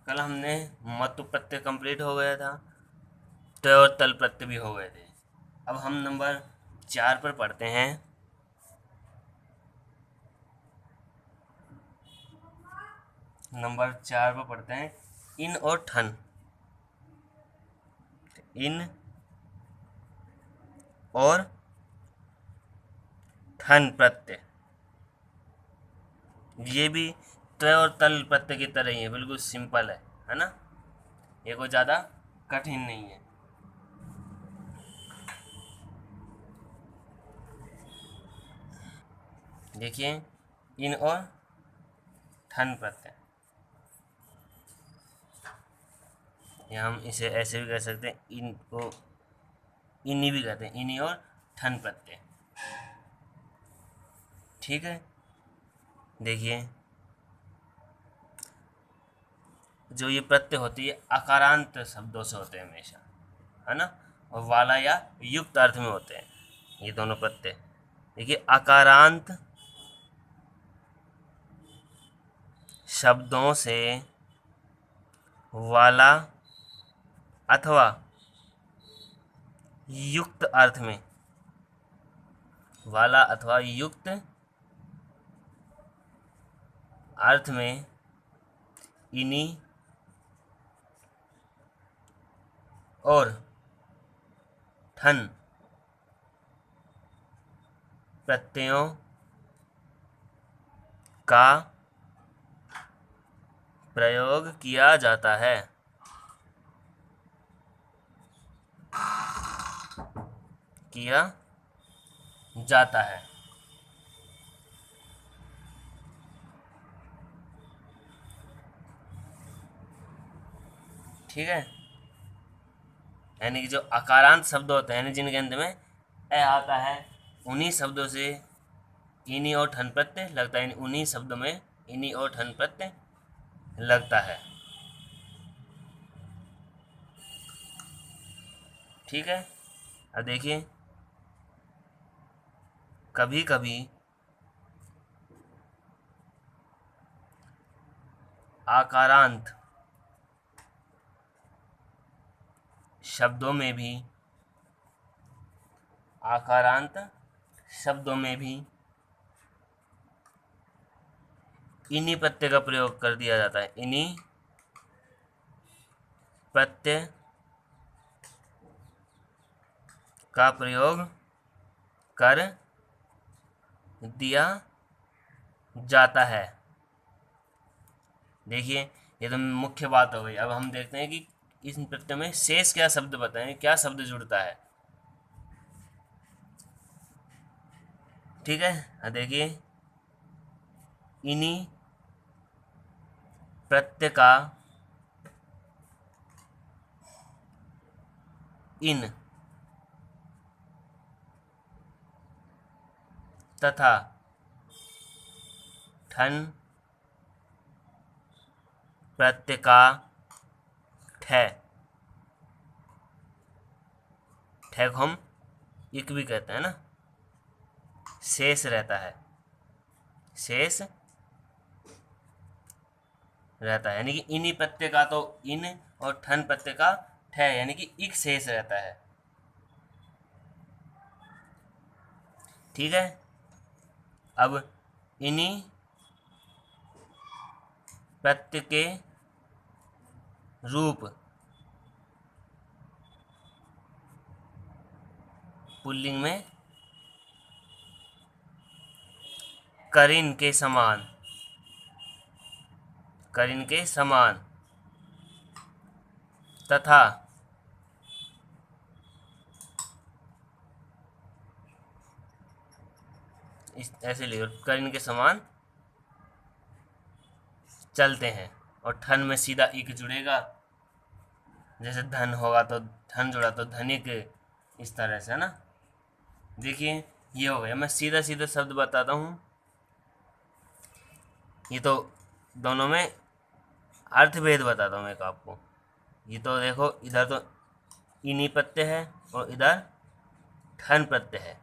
कल हमने मतु प्रत्यय कंप्लीट हो गया था, त्वय और तल प्रत्यय भी हो गए थे। अब हम नंबर 4 पर पढ़ते हैं। नंबर 4 पर पढ़ते हैं इन और ठन। इन और ठन प्रत्यय ये भी त्वय और तल प्रत्यय की तरह ही है, बिल्कुल सिंपल है ना। ये कोई ज़्यादा कठिन नहीं है। देखिए इन और ठन प्रत्यय, या हम इसे ऐसे भी कह सकते हैं, इन को इन्हीं भी कहते हैं, इन्हीं और ठन प्रत्यय। ठीक है, देखिए जो ये प्रत्यय होती है अकारांत शब्दों से होते हैं हमेशा, है ना, और वाला या युक्त अर्थ में होते हैं ये दोनों प्रत्यय। देखिए अकारांत शब्दों से वाला अथवा युक्त अर्थ में, वाला अथवा युक्त अर्थ में इन्हीं और ठन प्रत्ययों का प्रयोग किया जाता है। किया जाता है। ठीक है, यानी कि जो अकारांत शब्द होते हैं जिनके अंत में ए आता है, उन्हीं शब्दों से इन्हीं और ठन प्रत्यय लगता है, उन्हीं शब्दों में इन्हीं और ठन प्रत्यय लगता है। ठीक है, अब देखिए कभी कभी आकारांत शब्दों में भी, आकारांत शब्दों में भी इन्हीं प्रत्यय का प्रयोग कर दिया जाता है। इन्हीं प्रत्यय का प्रयोग कर दिया जाता है। देखिए ये तो मुख्य बात हो गई। अब हम देखते हैं कि इस प्रत्यय में शेष क्या शब्द बताएं, क्या शब्द जुड़ता है। ठीक है, देखिए इन्हीं प्रत्यय का इन तथा ठन प्रत्यय का ठे, ठे को हम इक भी कहते हैं ना, शेष रहता है, शेष रहता है। यानी कि इन्हीं प्रत्यय का तो इन और ठन प्रत्यय का ठे, यानी कि इक शेष रहता है। ठीक है, अब इन्हीं प्रत्यय के रूप पुल्लिंग में करिन के समान, करिन के समान तथा इस ऐसे लिखो, करिन के समान चलते हैं। और ठन में सीधा इक जुड़ेगा, जैसे धन होगा तो धन जुड़ा तो धनिक, इस तरह से, है ना। देखिए ये हो गया, मैं सीधा सीधा शब्द बताता हूँ। ये तो दोनों में अर्थ भेद बताता हूँ मैं आपको। ये तो देखो इधर तो इन्हीं प्रत्यय है और इधर ठन प्रत्यय है।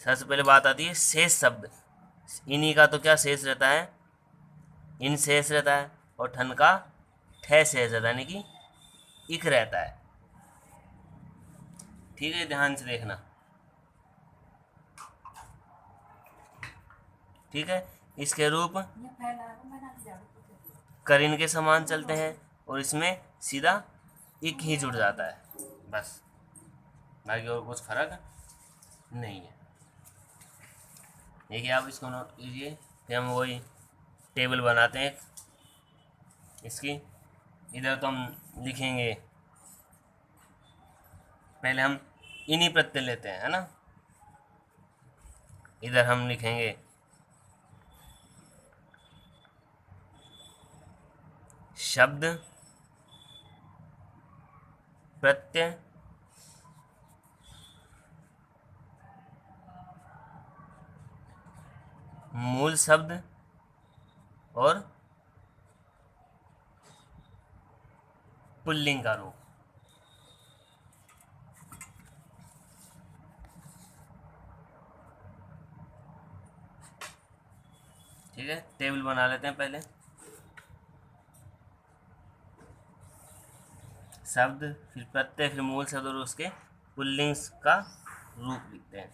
सबसे पहले बात आती है शेष शब्द। इन्हीं का तो क्या शेष रहता है, इन शेष रहता है, और ठन का ठे से ज्यादा यानी कि इक रहता है। ठीक है, ध्यान से देखना। ठीक है, इसके रूप करीन के समान चलते हैं और इसमें सीधा इक ही जुड़ जाता है, बस, बाकी और कुछ फर्क नहीं है। देखिए, आप इसको नोट कीजिए। फिर हम वही टेबल बनाते हैं इसकी। इधर तो हम लिखेंगे, पहले हम इन्हीं प्रत्यय लेते हैं, है ना। इधर हम लिखेंगे शब्द प्रत्यय मूल शब्द और पुल्लिंग का रूप। ठीक है, टेबल बना लेते हैं पहले। शब्द, फिर प्रत्यय, फिर मूल शब्द और उसके पुल्लिंग का रूप लिखते हैं।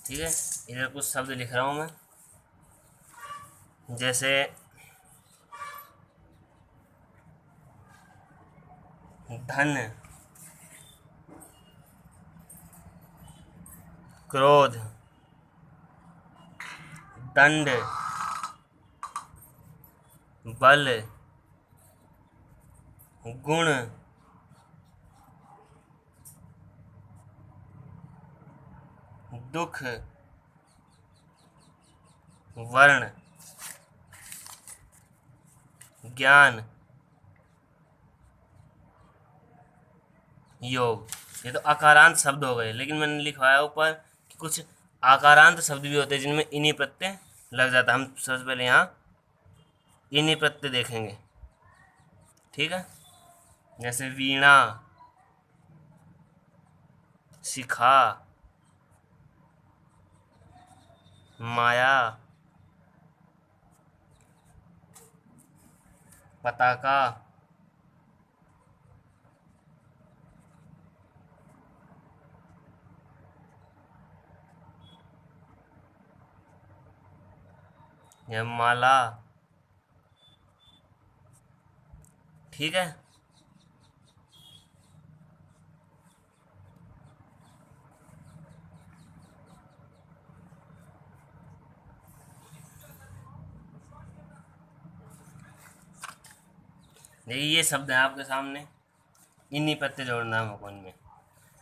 ठीक है, इधर कुछ शब्द लिख रहा हूं मैं, जैसे धन, क्रोध, दंड, बल, गुण, दुख, वर्ण, ज्ञान, योग। ये तो आकारांत शब्द हो गए, लेकिन मैंने लिखवाया ऊपर कि कुछ आकारांत शब्द भी होते हैं जिनमें इन्हीं प्रत्यय लग जाता है। हम सबसे पहले यहाँ इन्हीं प्रत्यय देखेंगे। ठीक है, जैसे वीणा, शिखा, माया, पताका, या माला। ठीक है, देखिए ये शब्द है आपके सामने, इन्हीं प्रत्यय जोड़ना है हमको इनमें।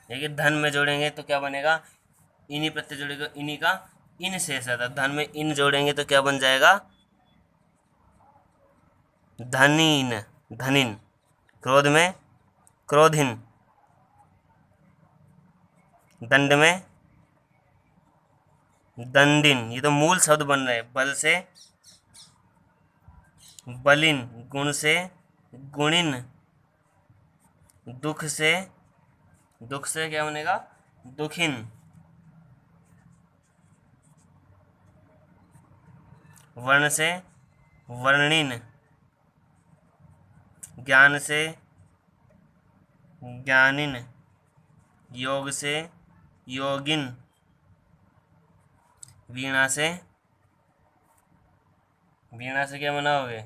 देखिए, धन में जोड़ेंगे तो क्या बनेगा, इन्हीं प्रत्यय जोड़ेगा, इन्हीं का इन शेष रहता है। धन में इन जोड़ेंगे तो क्या बन जाएगा, धनीन, धनिन। क्रोध में क्रोधिन, दंड में दंडिन। ये तो मूल शब्द बन रहे हैं। बल से बलिन, गुण से गुणिन, दुख से क्या बनेगा, दुखिन, वर्ण से वर्णिन, ज्ञान से ज्ञानिन, योग से योगिन, वीणा से क्या बनाओगे,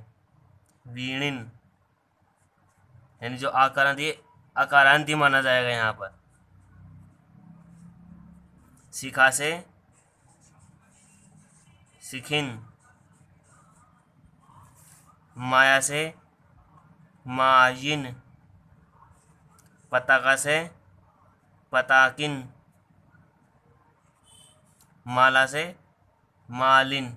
वीणिन। यानी जो आकारांत, ये आकारांत ही माना जाएगा यहाँ पर। शिखा से शिखिन, माया से मायिन, पताका से पताकिन, माला से मालिन।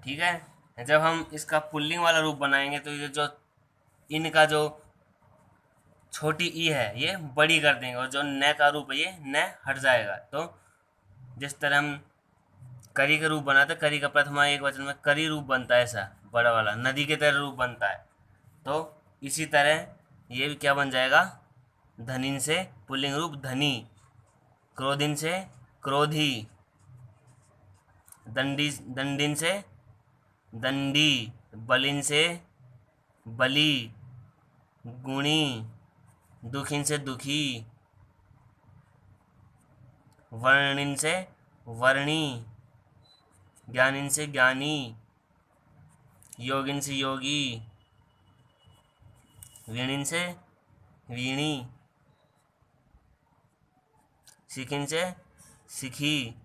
ठीक है, जब हम इसका पुल्लिंग वाला रूप बनाएंगे तो ये जो इनका जो छोटी ई है ये बड़ी कर देंगे, और जो न का रूप है ये न हट जाएगा। तो जिस तरह हम करी का रूप बनाते, करी का प्रथमा एक वचन में करी रूप बनता है, ऐसा बड़ा वाला नदी के तरह रूप बनता है। तो इसी तरह ये भी क्या बन जाएगा, धनिन से पुल्लिंग रूप धनी, क्रोधिन से क्रोधी, दंडी दंडिन से दंडी, बलिन से बली, गुणी, दुखिन से दुखी, वर्णिन से वर्णी, ज्ञानिन से ज्ञानी, योगिन से योगी, वीणिन से वीणी, सिखिन से सिखी,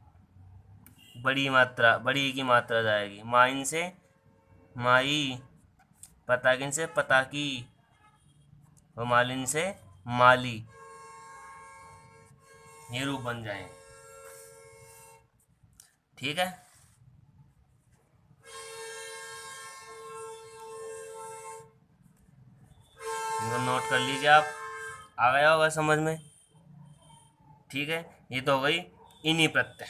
बड़ी मात्रा बड़ी की मात्रा जाएगी, माइन से माई, पताकिन से पताकी, और मालिन से माली, ये रूप बन जाएंगे। ठीक है, इनको नोट कर लीजिए आप, आ गया होगा समझ में। ठीक है, ये तो हो गई इन्हीं प्रत्यय।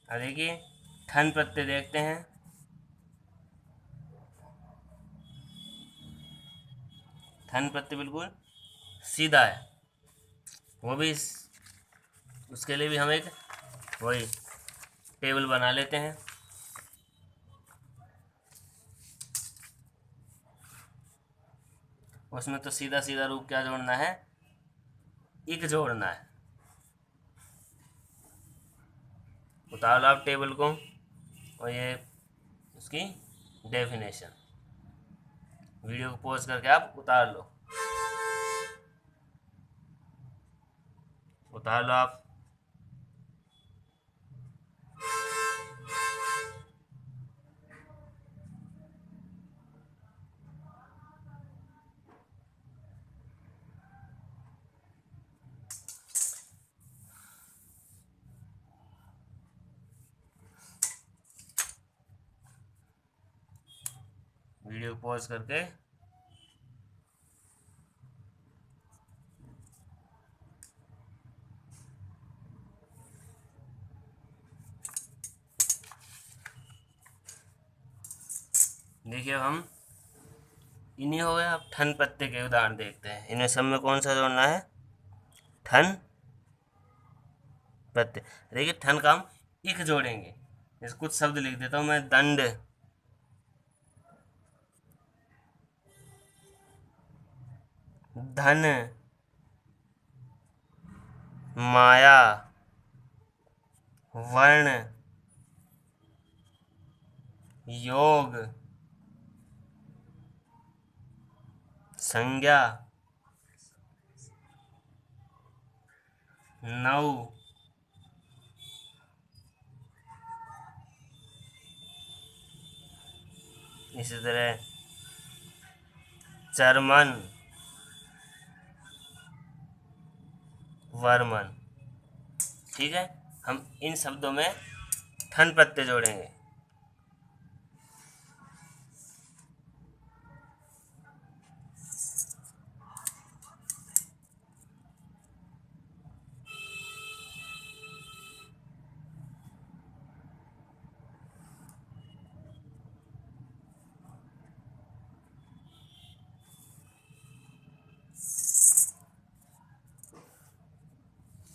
अब देखिए ठन प्रत्यय देखते हैं। ठन प्रत्यय बिल्कुल सीधा है, वो भी उसके लिए भी हम एक वही टेबल बना लेते हैं। उसमें तो सीधा सीधा रूप क्या जोड़ना है, इक जोड़ना है। उतार लो आप टेबल को, और ये उसकी डेफिनेशन, वीडियो को पॉज करके आप उतार लो, उतार लो आप। वीडियो पॉज करके देखिए। अब हम इन्हीं हो गए, अब ठन प्रत्यय के उदाहरण देखते हैं। इनमें सब में कौन सा जोड़ना है, ठन प्रत्यय। देखिए ठन का हम इक जोड़ेंगे। जैसे कुछ शब्द लिख देता हूँ मैं, दंड, धन, माया, वर्ण, योग, संज्ञा, नौ, इसी तरह चरमन, वर्मन। ठीक है, हम इन शब्दों में ठन प्रत्यय जोड़ेंगे।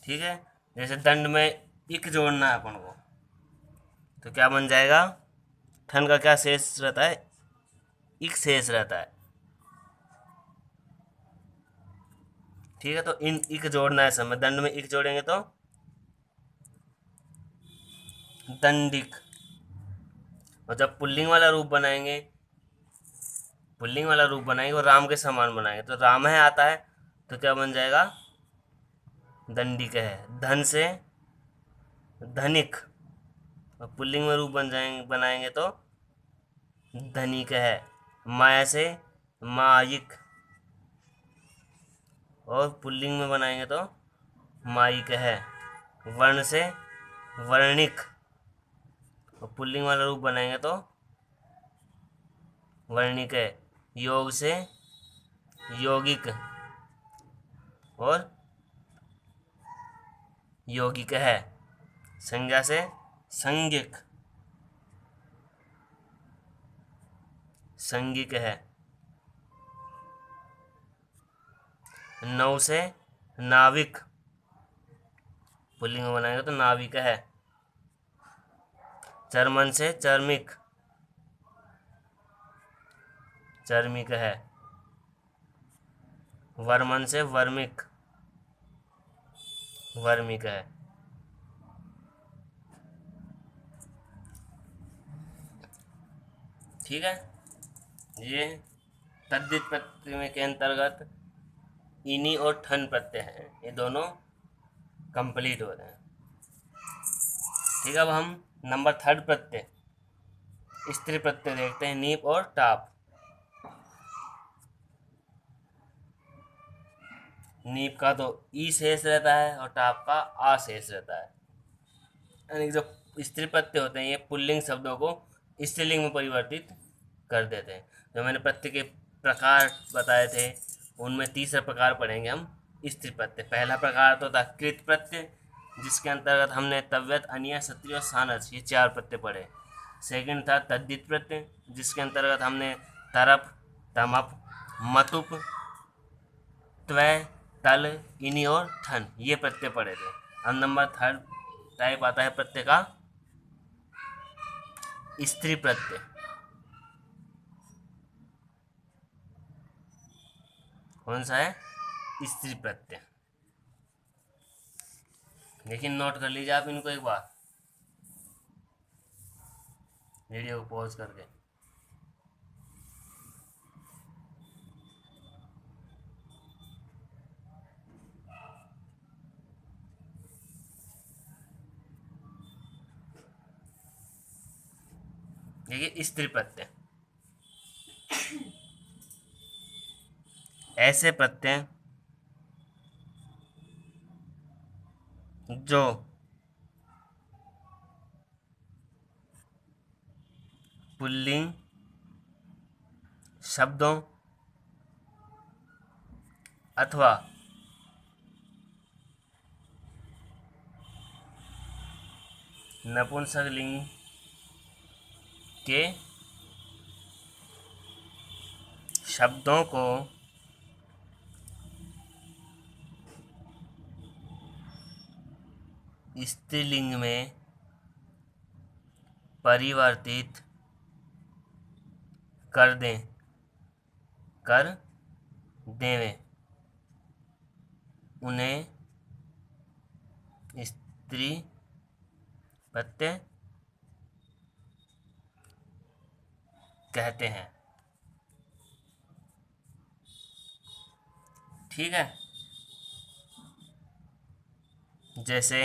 ठीक है, जैसे दंड में इक जोड़ना है अपन को, तो क्या बन जाएगा, ठन का क्या शेष रहता है, इक शेष रहता है। ठीक है, तो इन इक जोड़ना है समय, दंड में इक जोड़ेंगे तो दंडिक। और जब पुल्लिंग वाला रूप बनाएंगे, पुल्लिंग वाला रूप बनाएंगे और राम के समान बनाएंगे, तो राम है आता है, तो क्या बन जाएगा, दंडिक है। धन से धनिक, और पुल्लिंग में रूप बनाएंगे तो धनिक है। माया से मायिक, और पुल्लिंग में बनाएंगे तो मायिक है। वर्ण से वर्णिक, और पुल्लिंग वाला रूप बनाएंगे तो वर्णिक है। योग से यौगिक, और यौगिक है। संज्ञा से संज्ञक, संज्ञिक है। नौ से नाविक, पुल्लिंग में बनाएंगे तो नाविक है। चर्मन से चर्मिक, चर्मिक है। वर्मन से वर्मिक, वर्मिक है। ठीक है, ये तद्धित प्रत्यय में के अंतर्गत इनी और ठन प्रत्यय हैं, ये दोनों कंप्लीट हो रहे हैं। ठीक है, अब हम नंबर 3 प्रत्यय स्त्री प्रत्यय देखते हैं, नीप और टाप। नीप का तो ई शेष रहता है और टाप का आ शेष रहता है। यानी जो स्त्री प्रत्यय होते हैं ये पुल्लिंग शब्दों को स्त्रीलिंग में परिवर्तित कर देते हैं। जो मैंने प्रत्यय के प्रकार बताए थे उनमें तीसरा प्रकार पढ़ेंगे हम स्त्री प्रत्यय। पहला प्रकार तो था कृत प्रत्यय, जिसके अंतर्गत हमने तव्यत, अनिया, सत्रिय और सानस ये 4 प्रत्यय पढ़े। सेकंड था तद्धित प्रत्यय, जिसके अंतर्गत हमने तरप, तमप, मतुप, त्वय, तल, इनी और ठन ये प्रत्यय पढ़े थे। अब नंबर 3 टाइप आता है प्रत्यय का स्त्री प्रत्यय। कौन सा है? स्त्री प्रत्यय। लेकिन नोट कर लीजिए आप इनको एक बार, वीडियो को पॉज करके। देखिए स्त्री प्रत्यय, ऐसे प्रत्यय जो पुल्लिंग शब्दों अथवा नपुंसकलिंग के शब्दों को स्त्रीलिंग में परिवर्तित कर देवें उन्हें स्त्री प्रत्यय कहते हैं। ठीक है, जैसे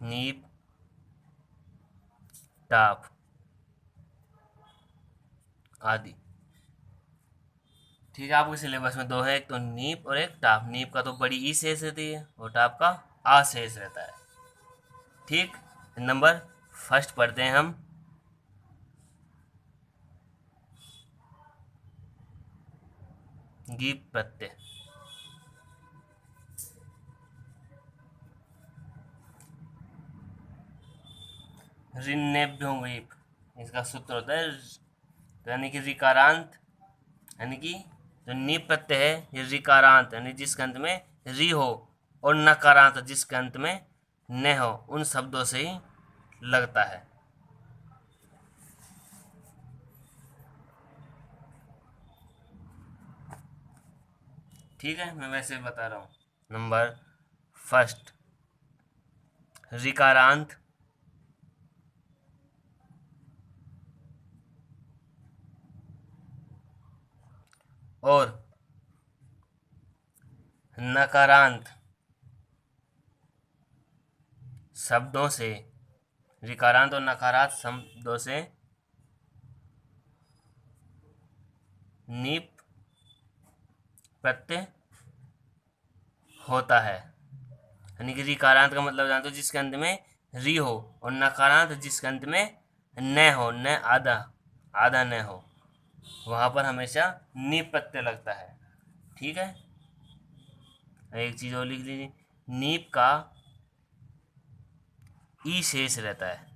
नीप, टाप आदि। ठीक है, आपके सिलेबस में 2 है, एक तो नीप और एक टाप। नीप का तो बड़ी ई शेष रहती है और टाप का आ शेष रहता है। ठीक, नंबर 1 पढ़ते हैं हम गीप प्रत्यय। ऋन्नेभ्यो गीप, इसका सूत्र होता है यानी कि ऋकारांत, यानी कि जो नीप प्रत्यय है ये ऋकारांत यानी जिसके अंत में री हो और नकारांत जिसके अंत में न हो, उन शब्दों से ही लगता है। ठीक है, मैं वैसे बता रहा हूँ। नंबर 1 ऋकारांत और नकारांत शब्दों से, ऋकारांत और नकारांत शब्दों से नीप प्रत्यय होता है। यानी कि ऋकारांत का मतलब जानते हो जिसके अंत में री हो और नकारांत जिसके अंत में न हो, न आधा न हो। वहाँ पर हमेशा नी प्रत्यय लगता है। ठीक है, एक चीज़ और लिख लीजिए, नीप का ई शेष रहता है,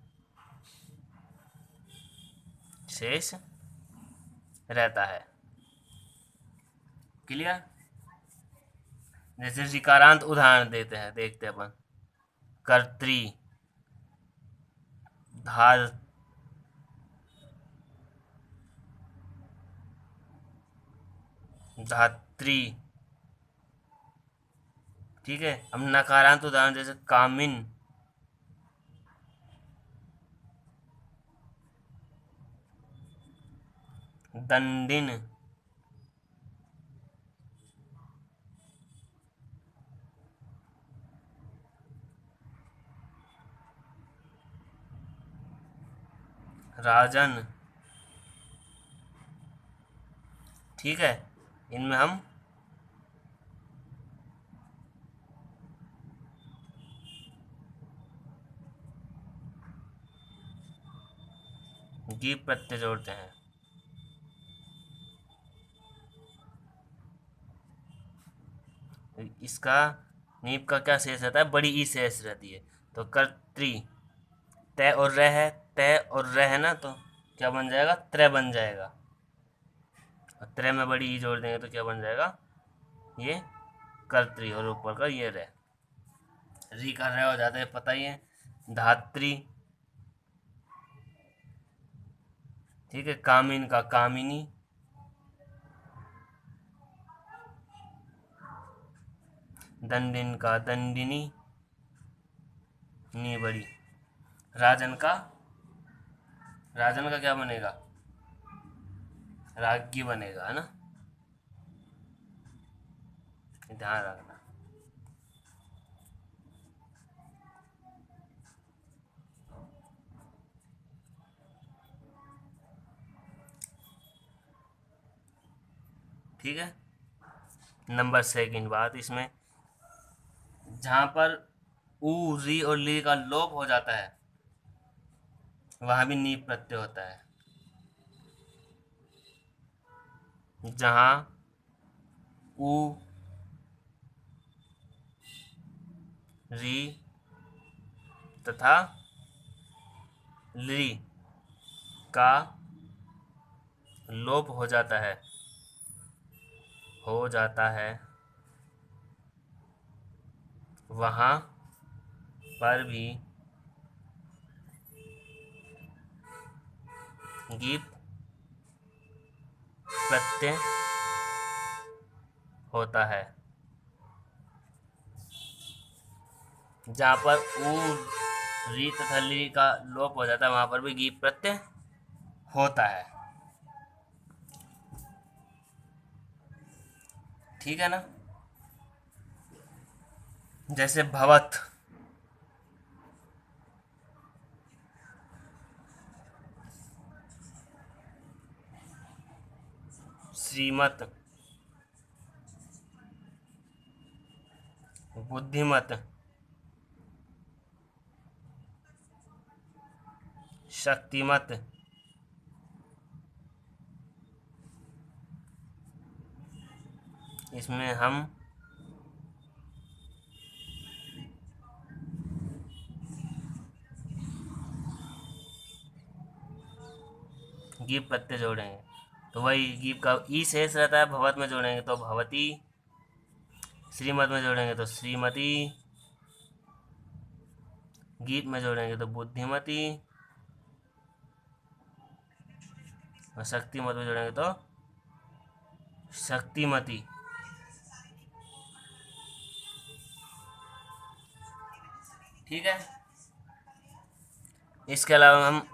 शेष रहता है। क्लियर। जैसे ऋकारांत उदाहरण देते हैं, देखते हैं अपन। कर्त्री, धार, धात्री। ठीक है, अब नकारांत उदाहरण जैसे कामिन, दंडिन, राजन। ठीक है, इनमें हम गी प्रत्यय जोड़ते हैं। इसका नीप का क्या शेष रहता है, बड़ी ई शेष रहती है। तो कर्त्री, तय और रह है, तय और रह है ना, तो क्या बन जाएगा, त्रय बन जाएगा। और त्रय में बड़ी ई जोड़ देंगे तो क्या बन जाएगा, ये कर्त्री, और ऊपर का ये रह, री का रह हो जाता है, पता ही है। धात्री। ठीक है, कामिन का कामिनी, दंडिन का दंडिनी, नी बड़ी। राजन का, राजन का क्या बनेगा, राज्ञी बनेगा, है ना, ध्यान रखना। ठीक है, नंबर सेकंड बात इसमें, जहां पर ऊ, री और ली का लोप हो जाता है, वहां भी नी प्रत्यय होता है। जहां ऊ, री तथा ली का लोप हो जाता है, हो जाता है, वहां पर भी गीप प्रत्यय होता है। जहाँ पर ऊ, री तथा ली का लोप हो जाता है, वहां पर भी गीप प्रत्यय होता है। ठीक है ना, जैसे भवत, श्रीमत, बुद्धिमत, शक्तिमत, इसमें हम गीप प्रत्यय जोड़ेंगे, तो वही गीप का ई शेष रहता है, भवत में जोड़ेंगे तो भवती, श्रीमत में जोड़ेंगे तो श्रीमती, गीत में जोड़ेंगे तो बुद्धिमती, और शक्तिमत में जोड़ेंगे तो शक्तिमती। ठीक है, इसके अलावा हम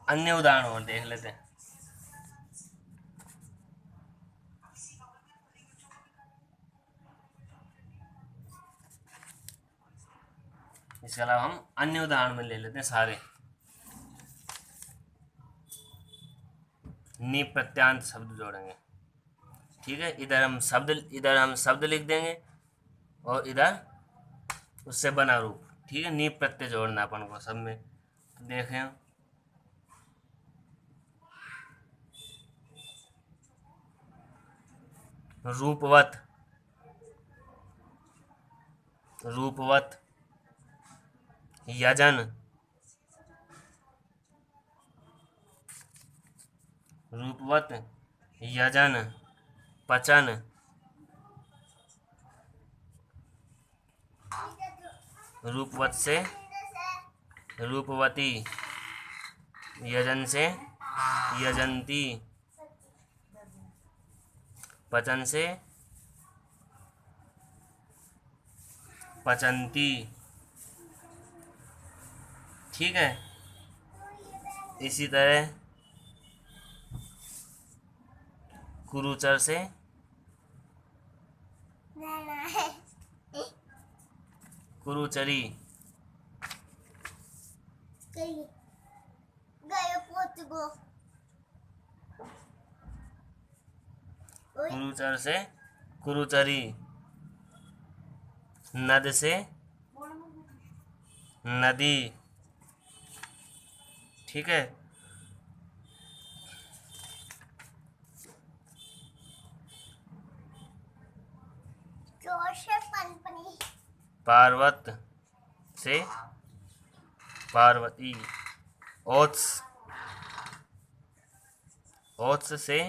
अन्य उदाहरण और देख लेते हैं। इसके अलावा हम अन्य उदाहरण में ले लेते हैं सारे। नी प्रत्यांत शब्द जोड़ेंगे। ठीक है, इधर हम शब्द लिख देंगे और इधर उससे बना रूप। ठीक है, नी प्रत्यय जोड़ना अपन को सब में। तो देखें, रूपवत, रूपवत। यजन, रूपवत, यजन। पचन, रूपवत से रूपवती, यजन से यजंती, पचन से पचंती। ठीक है। इसी तरह कुरुचर से कुरुचरी, कुरुचर से कुरुचरी। नद से नदी। ठीक है। पार्वत से पार्वती। ओत्स, ओत्स से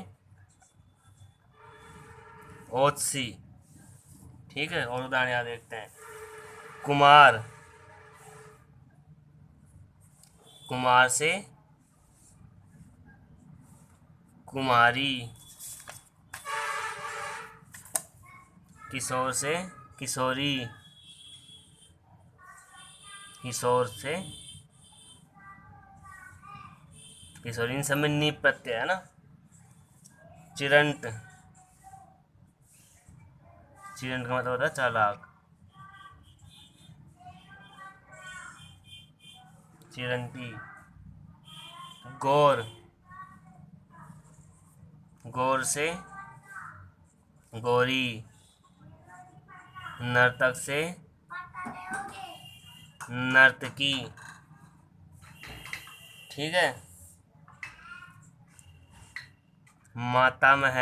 ओत्सी। ठीक है। और उदाहरण यहाँ देखते हैं। कुमार, कुमार से कुमारी। किशोर से किशोरी, किशोर से किशोरी। इन सब में नी प्रत्यय है ना। चिरंट, चिरंट का मतलब होता है चालाक। चिरंती। गौर, गौर से गौरी। नर्तक से नर्तकी। ठीक है। मातामह,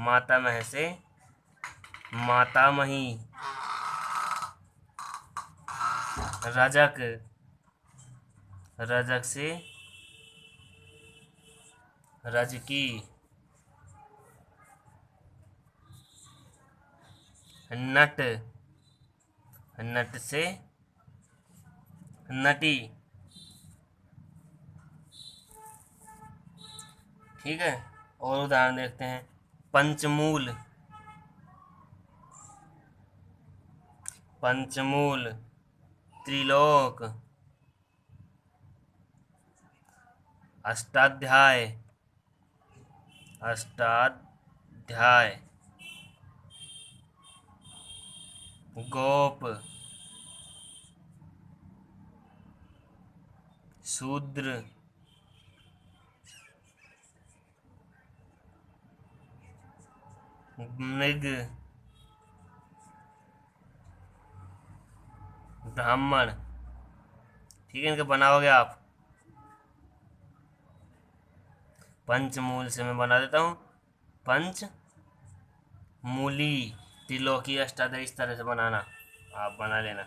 मातामह से मातामही। रजक, रजक से रजकी। नट, नट से नटी। ठीक है। और उदाहरण देखते हैं। पंचमूल, पंचमूल। त्रिलोक, अष्टाध्याय, अष्टाध्याय। गोप, शूद्र। मृग, ब्राह्मण। ठीक है। इनके बनाओगे आप। पंचमूल से मैं बना देता हूँ पंच मूली। त्रिलोकी, अष्टाध्यायी, इस तरह से बनाना, आप बना लेना।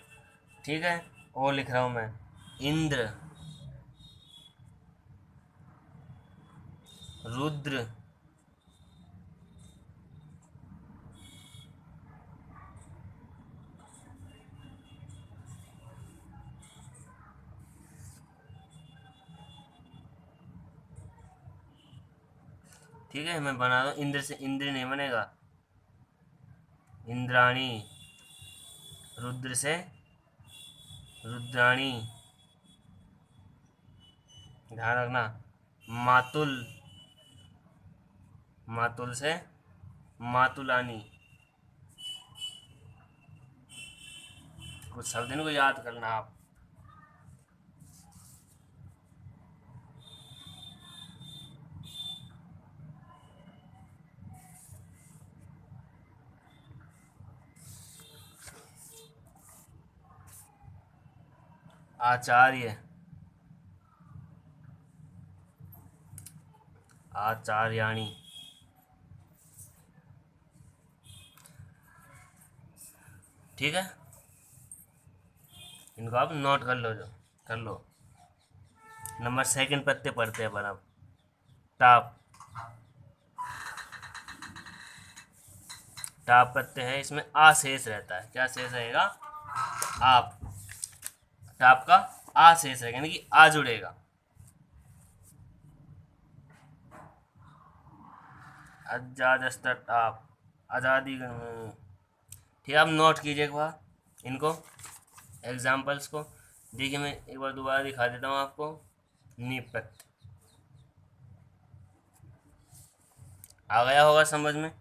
ठीक है। और लिख रहा हूँ मैं। इंद्र, रुद्र। ठीक है। मैं बना दूँ। इंद्र से इंद्र नहीं बनेगा, इंद्राणी। रुद्र से रुद्राणी, ध्यान रखना। मातुल, मातुल से मातुलानी। कुछ शब्द इनको याद करना आप। आचार्य, आचार्याणी। ठीक है, इनको आप नोट कर लो, जो कर लो। नंबर सेकंड प्रत्यय पढ़ते हैं पर अब टाप। टाप प्रत्यय है, इसमें आ शेष रहता है। क्या शेष रहेगा? आप। टाप का आ शेष रहेगा, यानी कि आ जुड़ेगा। आजाद टाप, आज़ादी। ठीक है, आप नोट कीजिए एक बार इनको, एग्जाम्पल्स को। देखिए, मैं एक बार दोबारा दिखा देता हूँ आपको। निपत आ गया होगा समझ में।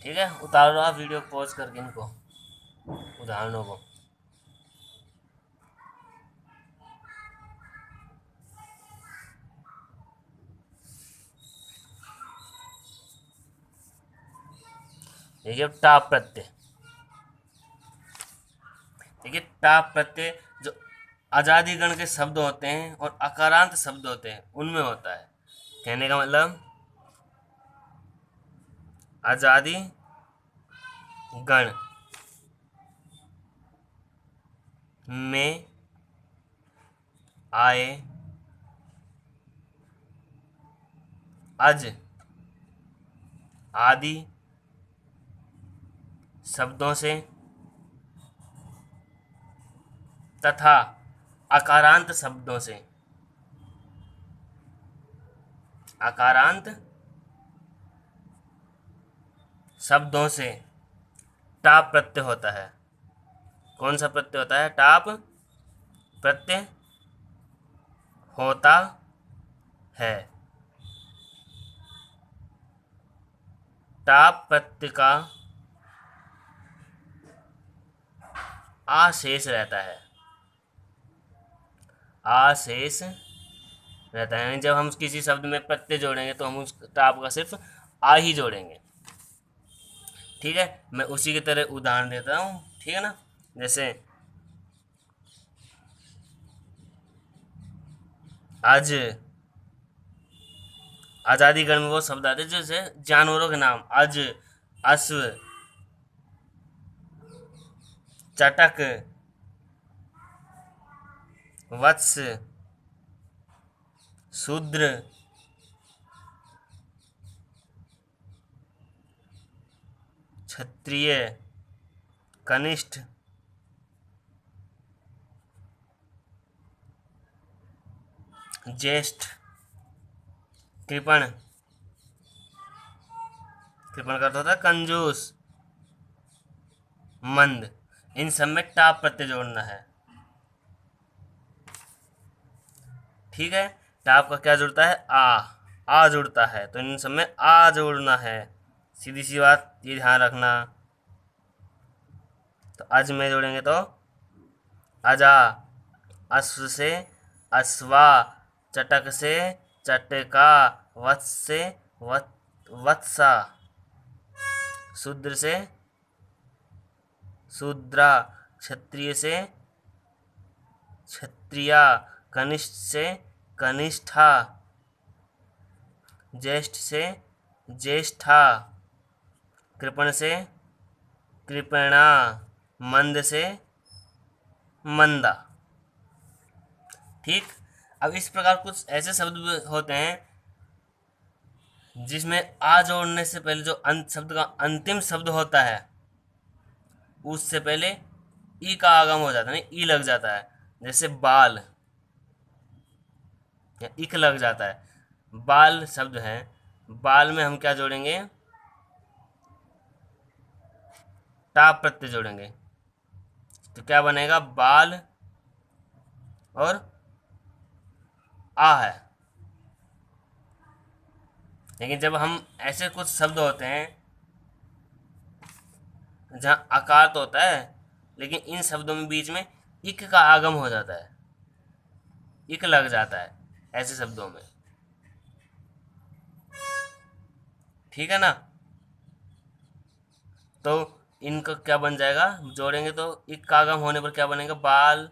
ठीक है, उतारो आप वीडियो पॉज करके इनको, उदाहरणों को। देखिए टाप प्रत्यय, देखिए टाप प्रत्यय जो आजादी गण के शब्द होते हैं और अकारांत शब्द होते हैं उनमें होता है। कहने का मतलब आजादी गण में आए अज आदि शब्दों से तथा अकारांत शब्दों से, अकारांत शब्दों से टाप प्रत्यय होता है। कौन सा प्रत्यय होता है? टाप प्रत्यय होता है। टाप प्रत्यय का आ शेष रहता है, आ शेष रहता है। यानी जब हम किसी शब्द में प्रत्यय जोड़ेंगे तो हम उस टाप का सिर्फ आ ही जोड़ेंगे। ठीक है, मैं उसी की तरह उदाहरण देता हूँ, ठीक है ना। जैसे आज, आजादी गण में वो शब्द आते हैं जैसे जानवरों के नाम, अज, अश्व, चटक, वत्स, शूद्र, क्षत्रिय, कनिष्ठ, ज्येष्ठ, कृपण, कृपण का अर्थ होता है कंजूस, मंद। इन सब में टाप प्रत्यय जोड़ना है। ठीक है, टाप का क्या जुड़ता है? आ जुड़ता है, तो इन सब में आ जोड़ना है। सीधी सी बात, ये ध्यान रखना। तो अज में जोड़ेंगे तो अजा, अश्व से अश्वा, चटक से चटका, वत्स से वत्सा, शूद्र से शूद्रा, क्षत्रिय से क्षत्रिया, कनिष्ठ से कनिष्ठा, ज्येष्ठ से ज्येष्ठा, कृपण से कृपणा, मंद से मंदा। ठीक, अब इस प्रकार कुछ ऐसे शब्द होते हैं जिसमें आ जोड़ने से पहले जो अंत शब्द का अंतिम शब्द होता है उससे पहले ई का आगम हो जाता है, नहीं ई लग जाता है। जैसे बाल, या इक लग जाता है। बाल शब्द है, बाल में हम क्या जोड़ेंगे? टाप प्रत्यय जोड़ेंगे, तो क्या बनेगा? बाल और आ है। लेकिन जब हम ऐसे कुछ शब्द होते हैं जहाँ आकार तो होता है लेकिन इन शब्दों में बीच में इक का आगम हो जाता है, इक लग जाता है ऐसे शब्दों में। ठीक है ना, तो इनका क्या बन जाएगा, जोड़ेंगे तो इक कागम होने पर क्या बनेगा, बाल,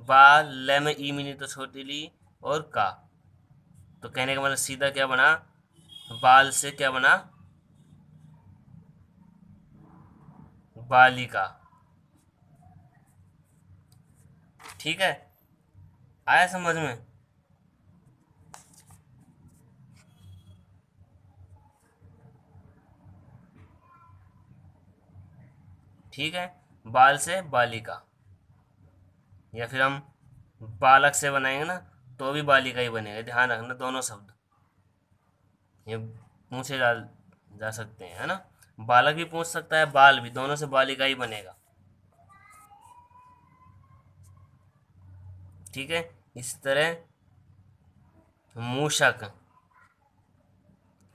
बाल, ले में ई मिनी तो छोटी ली, और का। तो कहने का मतलब सीधा क्या बना, बाल से क्या बना, बालिका। ठीक है, आया समझ में। ठीक है, बाल से बालिका, या फिर हम बालक से बनाएंगे ना तो भी बालिका ही बनेगा, ध्यान रखना दोनों शब्द ये पूछे जा सकते हैं, है ना। बालक भी पूछ सकता है, बाल भी, दोनों से बालिका ही बनेगा। ठीक है, इस तरह मूषक,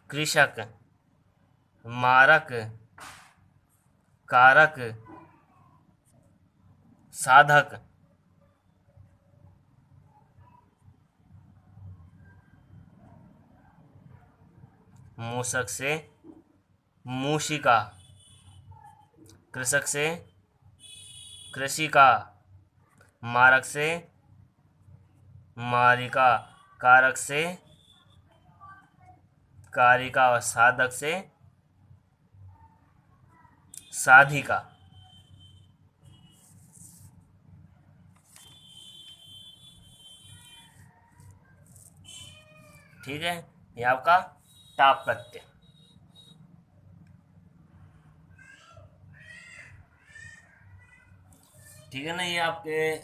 कृषक, मारक, कारक, साधक, मूषक से मूषिका, कृषक से कृषिका, मारक से मारिका, कारक से कारिका, और साधक से साधिका। ठीक है, ये आपका टाप प्रत्यय। ठीक है ना, ये आपके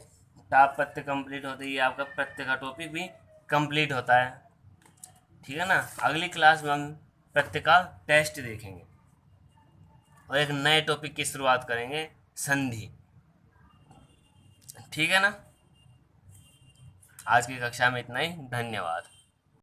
टाप प्रत्यय कंप्लीट होते ही आपका प्रत्यय का टॉपिक भी कंप्लीट होता है। ठीक है ना, अगली क्लास में हम प्रत्यय का टेस्ट देखेंगे और एक नए टॉपिक की शुरुआत करेंगे, संधि। ठीक है ना, आज की कक्षा में इतना ही, धन्यवाद।